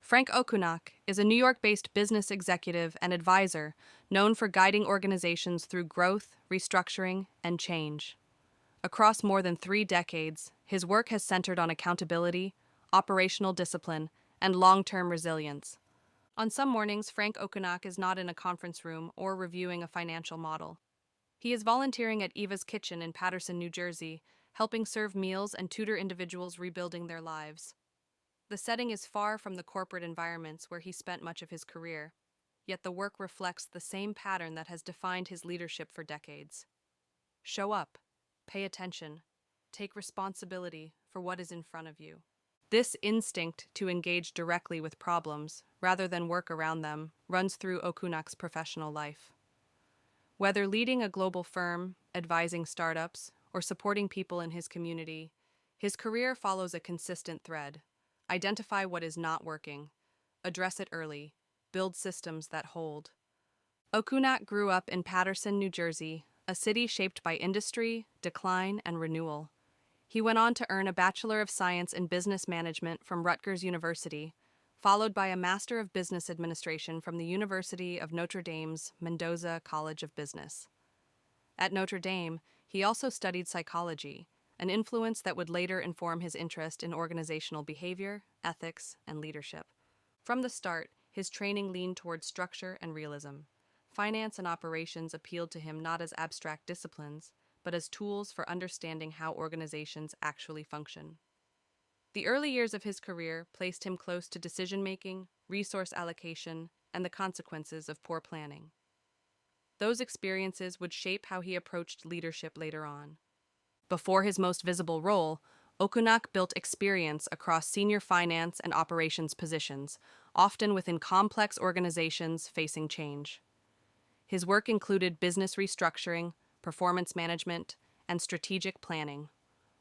Frank Okunak is a New York-based business executive and advisor known for guiding organizations through growth, restructuring, and change. Across more than 3 decades, his work has centered on accountability, operational discipline, and long-term resilience. On some mornings, Frank Okunak is not in a conference room or reviewing a financial model. He is volunteering at Eva's Kitchen in Paterson, New Jersey, helping serve meals and tutor individuals rebuilding their lives. The setting is far from the corporate environments where he spent much of his career, yet the work reflects the same pattern that has defined his leadership for decades. Show up, pay attention, take responsibility for what is in front of you. This instinct to engage directly with problems, rather than work around them, runs through Okunak's professional life. Whether leading a global firm, advising startups, or supporting people in his community, his career follows a consistent thread. Identify what is not working, address it early, build systems that hold. Okunak grew up in Paterson, New Jersey, a city shaped by industry, decline, and renewal. He went on to earn a Bachelor of Science in Business Management from Rutgers University, followed by a Master of Business Administration from the University of Notre Dame's Mendoza College of Business. At Notre Dame, he also studied psychology, an influence that would later inform his interest in organizational behavior, ethics, and leadership. From the start, his training leaned towards structure and realism. Finance and operations appealed to him not as abstract disciplines, but as tools for understanding how organizations actually function. The early years of his career placed him close to decision-making, resource allocation, and the consequences of poor planning. Those experiences would shape how he approached leadership later on. Before his most visible role, Okunak built experience across senior finance and operations positions, often within complex organizations facing change. His work included business restructuring, performance management, and strategic planning.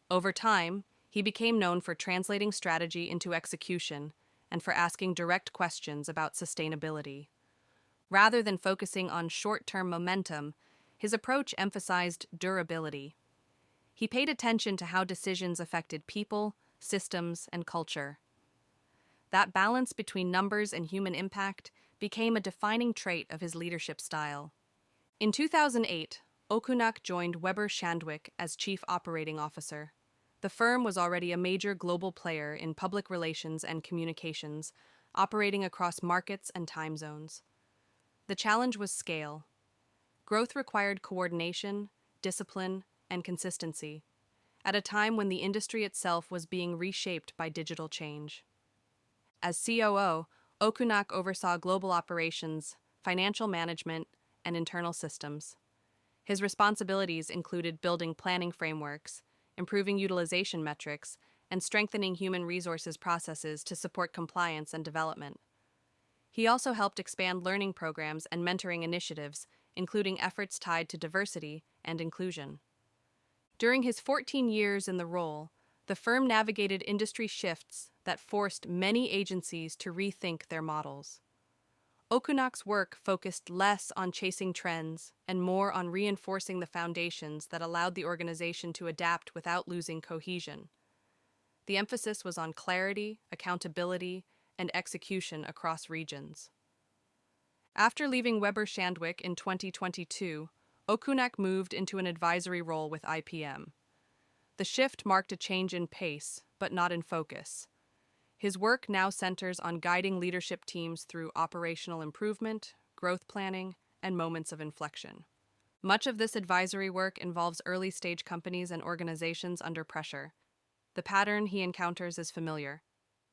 Over time, he became known for translating strategy into execution and for asking direct questions about sustainability. Rather than focusing on short-term momentum, his approach emphasized durability. He paid attention to how decisions affected people, systems, and culture. That balance between numbers and human impact became a defining trait of his leadership style. In 2008, Okunak joined Weber Shandwick as Chief Operating Officer. The firm was already a major global player in public relations and communications, operating across markets and time zones. The challenge was scale. Growth required coordination, discipline, and consistency, at a time when the industry itself was being reshaped by digital change. As COO, Okunak oversaw global operations, financial management, and internal systems. His responsibilities included building planning frameworks, improving utilization metrics, and strengthening human resources processes to support compliance and development. He also helped expand learning programs and mentoring initiatives, including efforts tied to diversity and inclusion. During his 14 years in the role, the firm navigated industry shifts that forced many agencies to rethink their models. Okunak's work focused less on chasing trends and more on reinforcing the foundations that allowed the organization to adapt without losing cohesion. The emphasis was on clarity, accountability, and execution across regions. After leaving Weber Shandwick in 2022, Okunak moved into an advisory role with IPM. The shift marked a change in pace, but not in focus. His work now centers on guiding leadership teams through operational improvement, growth planning, and moments of inflection. Much of this advisory work involves early-stage companies and organizations under pressure. The pattern he encounters is familiar.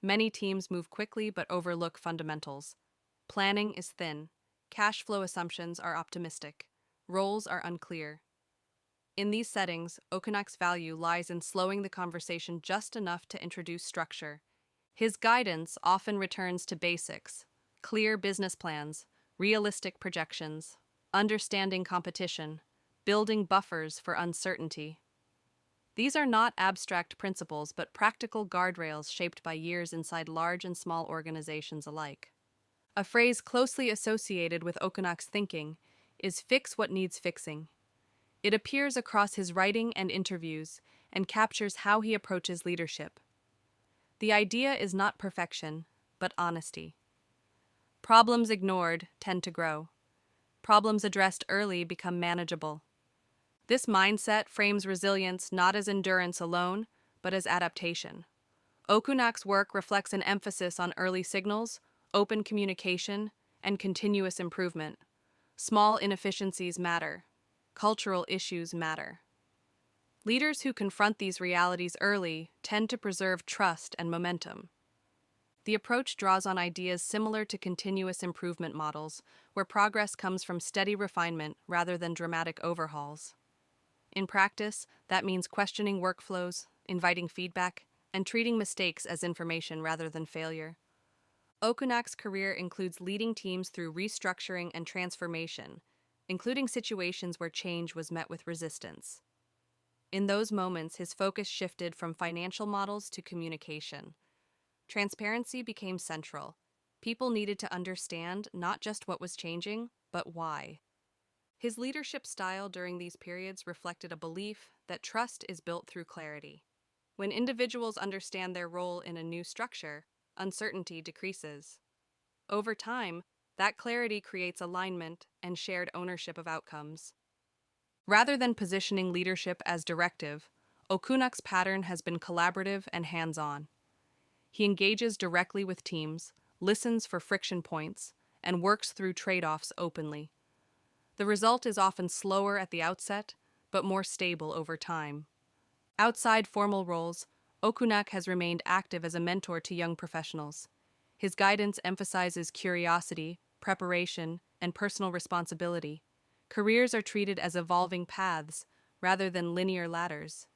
Many teams move quickly but overlook fundamentals. Planning is thin. Cash flow assumptions are optimistic. Roles are unclear. In these settings, Okunak's value lies in slowing the conversation just enough to introduce structure. His guidance often returns to basics: clear business plans, realistic projections, understanding competition, building buffers for uncertainty. These are not abstract principles, but practical guardrails shaped by years inside large and small organizations alike. A phrase closely associated with Okunak's thinking is "fix what needs fixing." It appears across his writing and interviews and captures how he approaches leadership. The idea is not perfection, but honesty. Problems ignored tend to grow. Problems addressed early become manageable. This mindset frames resilience not as endurance alone, but as adaptation. Okunak's work reflects an emphasis on early signals, open communication, and continuous improvement. Small inefficiencies matter. Cultural issues matter. Leaders who confront these realities early tend to preserve trust and momentum. The approach draws on ideas similar to continuous improvement models, where progress comes from steady refinement rather than dramatic overhauls. In practice, that means questioning workflows, inviting feedback, and treating mistakes as information rather than failure. Okunak's career includes leading teams through restructuring and transformation, including situations where change was met with resistance. In those moments, his focus shifted from financial models to communication. Transparency became central. People needed to understand not just what was changing, but why. His leadership style during these periods reflected a belief that trust is built through clarity. When individuals understand their role in a new structure, uncertainty decreases. Over time, that clarity creates alignment and shared ownership of outcomes. Rather than positioning leadership as directive, Okunak's pattern has been collaborative and hands-on. He engages directly with teams, listens for friction points, and works through trade-offs openly. The result is often slower at the outset, but more stable over time. Outside formal roles, Okunak has remained active as a mentor to young professionals. His guidance emphasizes curiosity, preparation, and personal responsibility. Careers are treated as evolving paths rather than linear ladders.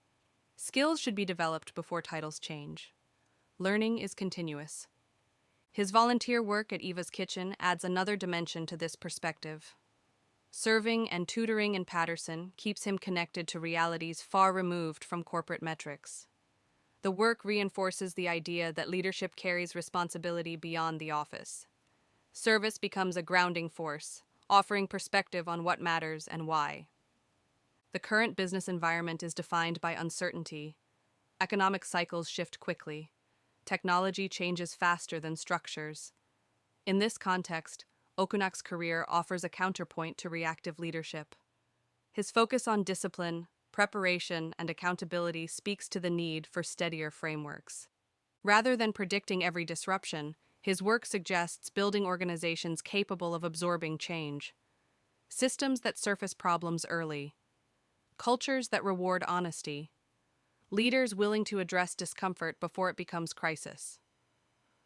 Skills should be developed before titles change. Learning is continuous. His volunteer work at Eva's Kitchen adds another dimension to this perspective. Serving and tutoring in Paterson keeps him connected to realities far removed from corporate metrics. The work reinforces the idea that leadership carries responsibility beyond the office. Service becomes a grounding force, offering perspective on what matters and why. The current business environment is defined by uncertainty. Economic cycles shift quickly. Technology changes faster than structures. In this context, Okunak's career offers a counterpoint to reactive leadership. His focus on discipline, preparation, and accountability speaks to the need for steadier frameworks. Rather than predicting every disruption, his work suggests building organizations capable of absorbing change. Systems that surface problems early. Cultures that reward honesty. Leaders willing to address discomfort before it becomes crisis.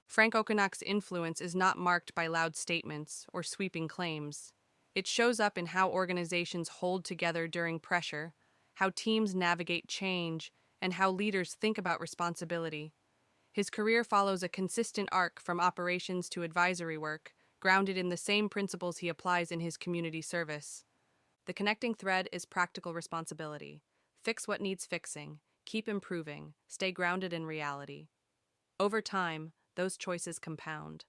Frank Okunak's influence is not marked by loud statements or sweeping claims. It shows up in how organizations hold together during pressure, how teams navigate change, and how leaders think about responsibility. His career follows a consistent arc from operations to advisory work, grounded in the same principles he applies in his community service. The connecting thread is practical responsibility. Fix what needs fixing, keep improving, stay grounded in reality. Over time, those choices compound.